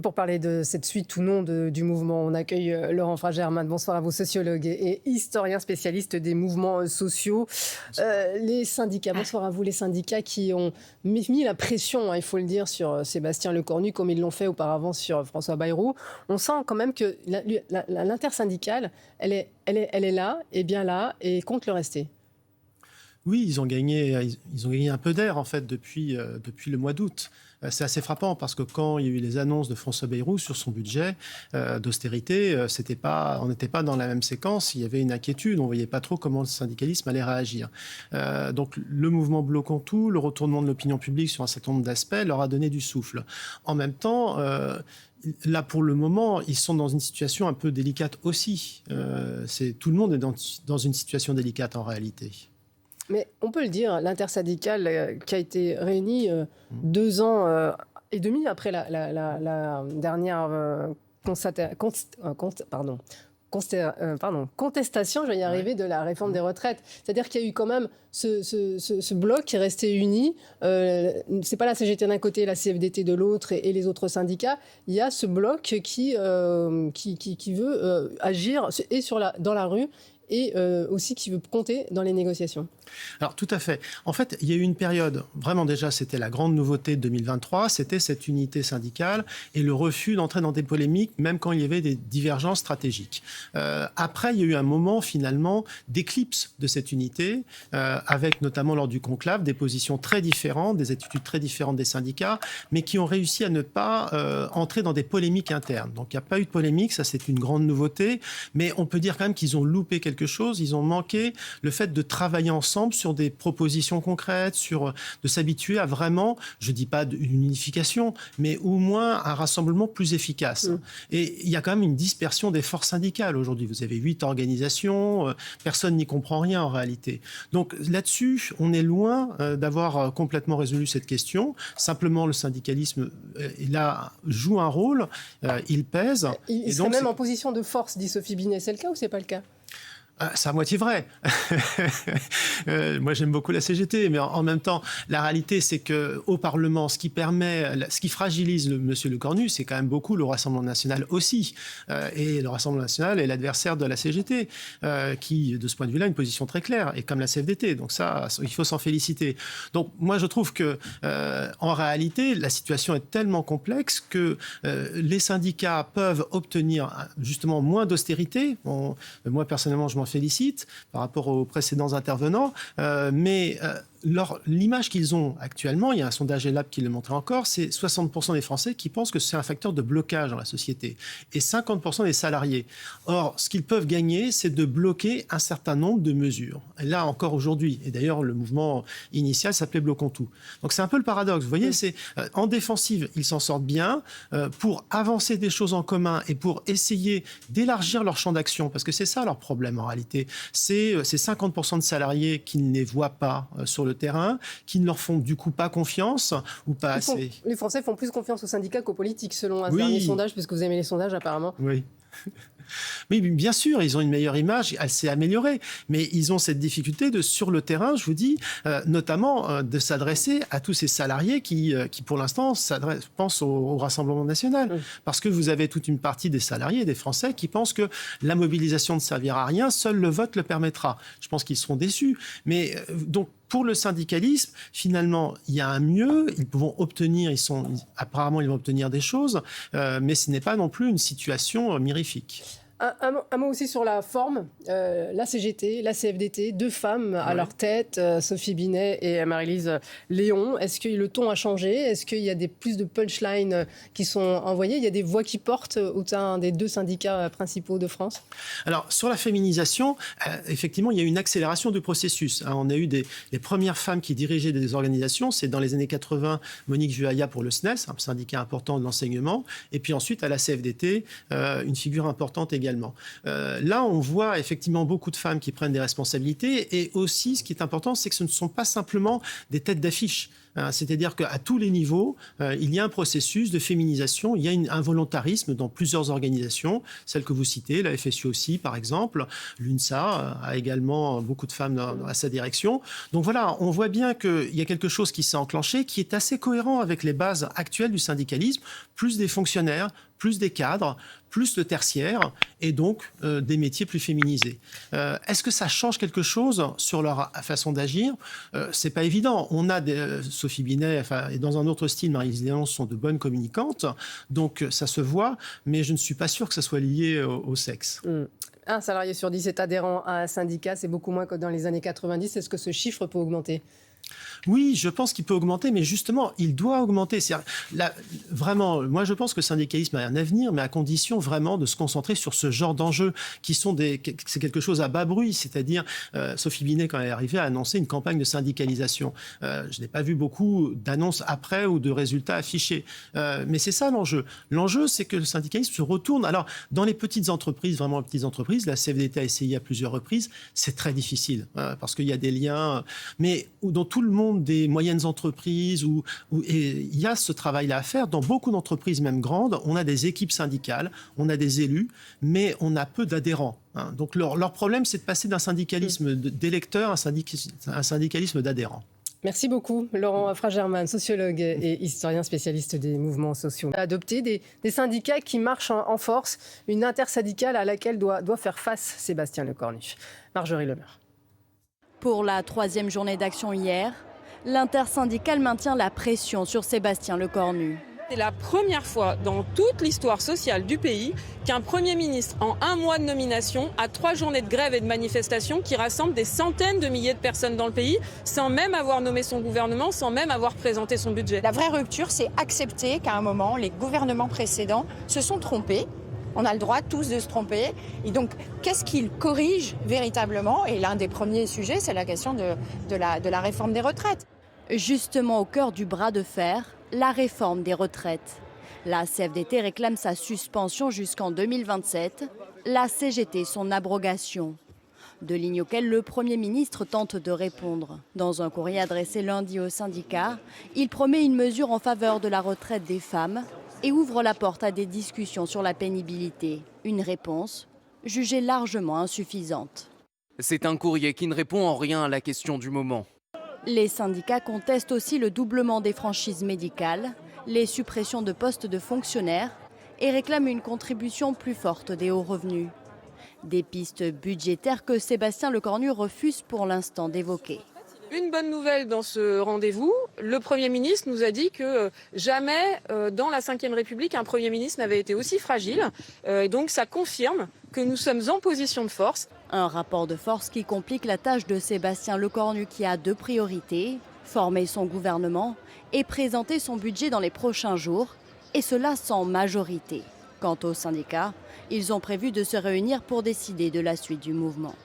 Pour parler de cette suite ou non du mouvement, on accueille Laurent Fragerman. Bonsoir à vous, sociologue et historien spécialiste des mouvements sociaux. Les syndicats, bonsoir à vous, les syndicats qui ont mis la pression, hein, il faut le dire, sur Sébastien Lecornu, comme ils l'ont fait auparavant sur François Bayrou. On sent quand même que l'intersyndicale, elle est là, et bien là, et compte le rester. Oui, ils ont gagné un peu d'air, en fait, depuis le mois d'août. C'est assez frappant parce que quand il y a eu les annonces de François Bayrou sur son budget d'austérité, on n'était pas dans la même séquence. Il y avait une inquiétude. On ne voyait pas trop comment le syndicalisme allait réagir. Donc le mouvement Bloquons tout, le retournement de l'opinion publique sur un certain nombre d'aspects leur a donné du souffle. En même temps, là, pour le moment, ils sont dans une situation un peu délicate aussi. Tout le monde est dans une situation délicate en réalité. Mais on peut le dire, l'intersyndicale qui a été réunie 2 ans et demi après la dernière contestation, je vais y arriver, de la réforme des retraites. C'est-à-dire qu'il y a eu quand même ce bloc qui est resté uni. C'est pas la CGT d'un côté, la CFDT de l'autre et les autres syndicats. Il y a ce bloc qui veut agir dans la rue et aussi qui veut compter dans les négociations. Alors, tout à fait. En fait, il y a eu une période, vraiment déjà, c'était la grande nouveauté de 2023, c'était cette unité syndicale et le refus d'entrer dans des polémiques, même quand il y avait des divergences stratégiques. Après, il y a eu un moment, finalement, d'éclipse de cette unité, avec notamment lors du conclave, des positions très différentes, des attitudes très différentes des syndicats, mais qui ont réussi à ne pas entrer dans des polémiques internes. Donc, il n'y a pas eu de polémique, ça c'est une grande nouveauté, mais on peut dire quand même qu'ils ont loupé quelque chose, ils ont manqué le fait de travailler ensemble sur des propositions concrètes, de s'habituer à vraiment, je ne dis pas une unification, mais au moins un rassemblement plus efficace. Et il y a quand même une dispersion des forces syndicales aujourd'hui. Vous avez 8 organisations, personne n'y comprend rien en réalité. Donc là-dessus, on est loin d'avoir complètement résolu cette question. Simplement, le syndicalisme, là, joue un rôle, il pèse. Il serait même en position de force, dit Sophie Binet. C'est le cas ou c'est pas le cas ? C'est à moitié vrai. Moi, j'aime beaucoup la CGT, mais en même temps, la réalité, c'est qu'au Parlement, ce qui fragilise monsieur Lecornu, c'est quand même beaucoup le Rassemblement national aussi. Et le Rassemblement national est l'adversaire de la CGT, qui, de ce point de vue-là, a une position très claire, et comme la CFDT. Donc ça, il faut s'en féliciter. Donc moi, je trouve que, en réalité, la situation est tellement complexe que les syndicats peuvent obtenir justement moins d'austérité. Moi, personnellement, je m'en félicite par rapport aux précédents intervenants, mais l'image qu'ils ont actuellement, il y a un sondage ELAB qui le montrait encore, c'est 60% des Français qui pensent que c'est un facteur de blocage dans la société et 50% des salariés. Or, ce qu'ils peuvent gagner, c'est de bloquer un certain nombre de mesures. Et là, encore aujourd'hui, et d'ailleurs, le mouvement initial s'appelait Bloquons tout. Donc, c'est un peu le paradoxe. Vous voyez, c'est en défensive, ils s'en sortent bien pour avancer des choses en commun et pour essayer d'élargir leur champ d'action, parce que c'est ça leur problème en réalité. C'est ces 50% de salariés qui ne les voient pas sur le terrain, qui ne leur font du coup pas confiance ou pas assez. Les Français font plus confiance aux syndicats qu'aux politiques, selon un dernier sondage, puisque vous aimez les sondages apparemment. Oui. Oui, bien sûr, ils ont une meilleure image, elle s'est améliorée, mais ils ont cette difficulté sur le terrain, je vous dis, notamment de s'adresser à tous ces salariés qui pour l'instant, pensent au Rassemblement national. Oui. Parce que vous avez toute une partie des salariés, des Français, qui pensent que la mobilisation ne servira à rien, seul le vote le permettra. Je pense qu'ils seront déçus. Mais donc, pour le syndicalisme, finalement, il y a un mieux. Apparemment, ils vont obtenir des choses, mais ce n'est pas non plus une situation mirifique. Un mot aussi sur la forme. La CGT, la CFDT, 2 femmes à leur tête, Sophie Binet et Marie-Lise Léon. Est-ce que le ton a changé ? Est-ce qu'il y a plus de punchlines qui sont envoyées ? Il y a des voix qui portent au sein des 2 syndicats principaux de France ? Alors, sur la féminisation, effectivement, il y a eu une accélération du processus. On a eu les premières femmes qui dirigeaient des organisations. C'est dans les années 80, Monique Juhaya pour le SNES, un syndicat important de l'enseignement. Et puis ensuite, à la CFDT, une figure importante également. Là, on voit effectivement beaucoup de femmes qui prennent des responsabilités et aussi, ce qui est important, c'est que ce ne sont pas simplement des têtes d'affiche. C'est-à-dire qu'à tous les niveaux, il y a un processus de féminisation, il y a un volontarisme dans plusieurs organisations, celles que vous citez, la FSU aussi par exemple, l'UNSA a également beaucoup de femmes à sa direction. Donc voilà, on voit bien qu'il y a quelque chose qui s'est enclenché, qui est assez cohérent avec les bases actuelles du syndicalisme, plus des fonctionnaires, plus des cadres, plus le tertiaire et donc des métiers plus féminisés. Est-ce que ça change quelque chose sur leur façon d'agir? C'est pas évident. On a Sophie Binet, et dans un autre style, Marie-Lise Léon sont de bonnes communicantes, donc ça se voit, mais je ne suis pas sûr que ça soit lié au sexe. Un salarié sur 10 est adhérent à un syndicat, c'est beaucoup moins que dans les années 90. Est-ce que ce chiffre peut augmenter ? Oui, je pense qu'il peut augmenter, mais justement, il doit augmenter. Vraiment, moi, je pense que le syndicalisme a un avenir, mais à condition vraiment de se concentrer sur ce genre d'enjeux qui sont c'est quelque chose à bas bruit. C'est-à-dire, Sophie Binet, quand elle est arrivée, a annoncé une campagne de syndicalisation. Je n'ai pas vu beaucoup d'annonces après ou de résultats affichés. Mais c'est ça l'enjeu. L'enjeu, c'est que le syndicalisme se retourne. Alors, dans les petites entreprises, vraiment les petites entreprises, la CFDT a essayé à plusieurs reprises, c'est très difficile parce qu'il y a des liens, mais dans tout le monde des moyennes entreprises et il y a ce travail-là à faire. Dans beaucoup d'entreprises, même grandes, on a des équipes syndicales, on a des élus, mais on a peu d'adhérents. Donc leur problème, c'est de passer d'un syndicalisme d'électeurs à un syndicalisme d'adhérents. Merci beaucoup, Laurent Fragerman, sociologue et historien spécialiste des mouvements sociaux. Adopter des syndicats qui marchent en force, une intersyndicale à laquelle doit faire face Sébastien Lecornu. Marjorie Lemaire. Pour la 3e journée d'action hier, l'intersyndicale maintient la pression sur Sébastien Lecornu. C'est la première fois dans toute l'histoire sociale du pays qu'un Premier ministre, en 1 mois de nomination, a 3 journées de grève et de manifestation qui rassemblent des centaines de milliers de personnes dans le pays, sans même avoir nommé son gouvernement, sans même avoir présenté son budget. La vraie rupture, c'est accepter qu'à un moment, les gouvernements précédents se sont trompés. On a le droit tous de se tromper. Et donc, qu'est-ce qu'ils corrigent véritablement? Et l'un des premiers sujets, c'est la question de la réforme des retraites. Justement au cœur du bras de fer, la réforme des retraites. La CFDT réclame sa suspension jusqu'en 2027, la CGT son abrogation. Deux lignes auxquelles le Premier ministre tente de répondre. Dans un courrier adressé lundi au syndicat, il promet une mesure en faveur de la retraite des femmes et ouvre la porte à des discussions sur la pénibilité. Une réponse jugée largement insuffisante. C'est un courrier qui ne répond en rien à la question du moment. Les syndicats contestent aussi le doublement des franchises médicales, les suppressions de postes de fonctionnaires et réclament une contribution plus forte des hauts revenus. Des pistes budgétaires que Sébastien Lecornu refuse pour l'instant d'évoquer. Une bonne nouvelle dans ce rendez-vous, le Premier ministre nous a dit que jamais dans la Ve République un Premier ministre n'avait été aussi fragile. Et donc ça confirme que nous sommes en position de force. Un rapport de force qui complique la tâche de Sébastien Lecornu qui a 2 priorités, former son gouvernement et présenter son budget dans les prochains jours, et cela sans majorité. Quant aux syndicats, ils ont prévu de se réunir pour décider de la suite du mouvement.